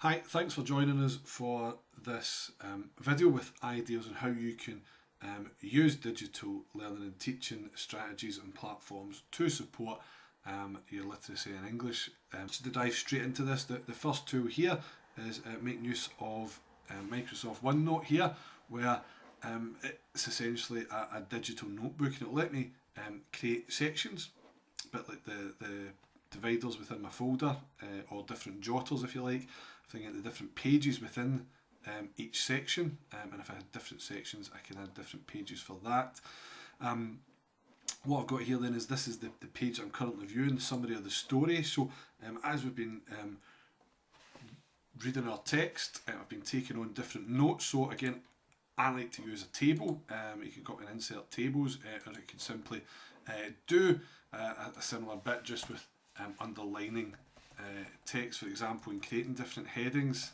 Hi, thanks for joining us for this video with ideas on how you can use digital learning and teaching strategies and platforms to support your literacy in English. So to dive straight into this, the first tool here is making use of Microsoft OneNote here, where it's essentially a digital notebook, and it'll let me create sections, a bit like the dividers within my folder, or different jotters if you like. I can get the different pages within each section, and if I had different sections I can add different pages for that. What I've got here then is this is the page I'm currently viewing, the summary of the story. So as we've been reading our text, I've been taking on different notes. So again, I like to use a table. You can copy and insert tables, or you can simply do a similar bit just with underlining text, for example, and creating different headings.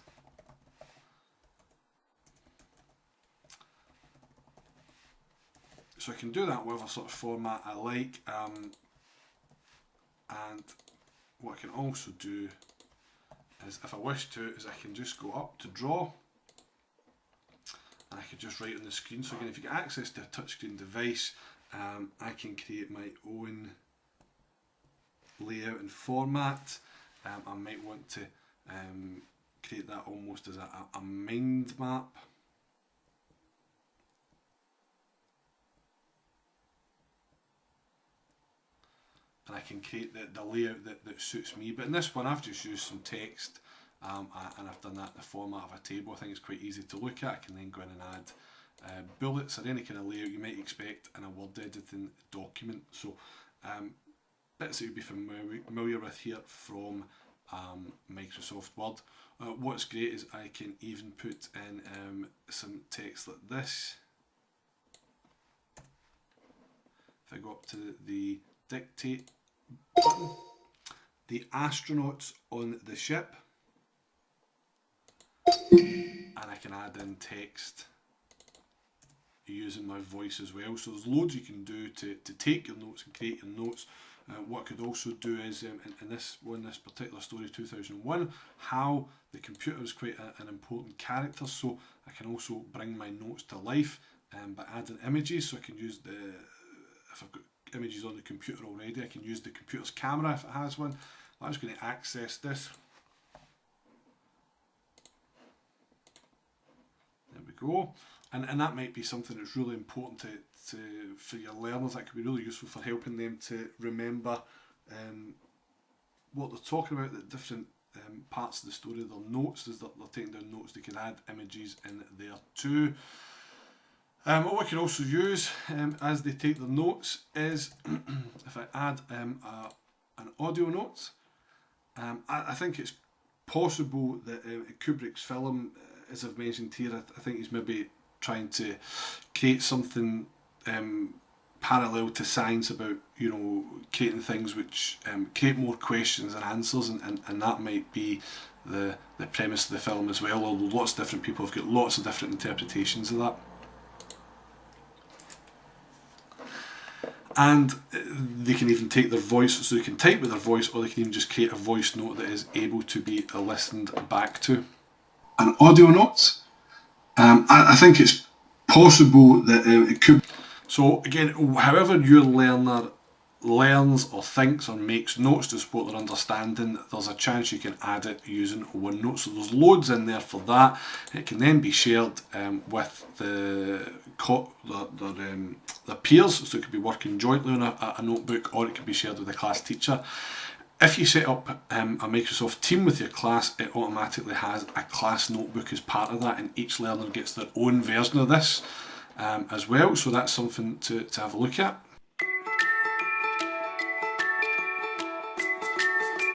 So I can do that whatever sort of format I like, and what I can also do is, if I wish to, is I can just go up to draw and I can just write on the screen. So again, if you get access to a touchscreen device, I can create my own layout and format. I might want to create that almost as a mind map. And I can create the layout that suits me. But in this one I've just used some text, and I've done that in the format of a table. I think it's quite easy to look at. I can then go in and add bullets or any kind of layout you might expect in a word editing document. So bits that you'll be familiar with here from Microsoft Word. What's great is I can even put in some text like this. If I go up to the dictate button, the astronauts on the ship, and I can add in text using my voice as well. So there's loads you can do to take your notes and create your notes. What I could also do is, in this particular story, 2001, how the computer is quite an important character, so I can also bring my notes to life by adding images. So I can use if I've got images on the computer already, I can use the computer's camera if it has one. I'm just going to access this. There we go. And that might be something that's really important for your learners. That could be really useful for helping them to remember what they're talking about, the different parts of the story, their notes. As they're taking down notes, they can add images in there too. What we can also use as they take their notes is if I add an audio note. I think it's possible that Kubrick's film, as I've mentioned here, I think he's maybe trying to create something parallel to science about, creating things which create more questions than answers, and that might be the premise of the film as well, although lots of different people have got lots of different interpretations of that. And they can even take their voice, so they can type with their voice, or they can even just create a voice note that is able to be listened back to. An audio note. I think it's possible that it could. So again, however your learner learns or thinks or makes notes to support their understanding, there's a chance you can add it using OneNote. So there's loads in there for that. It can then be shared with their peers, so it could be working jointly on a notebook, or it could be shared with a class teacher. If you set up a Microsoft team with your class, it automatically has a class notebook as part of that, and each learner gets their own version of this as well, so that's something to have a look at.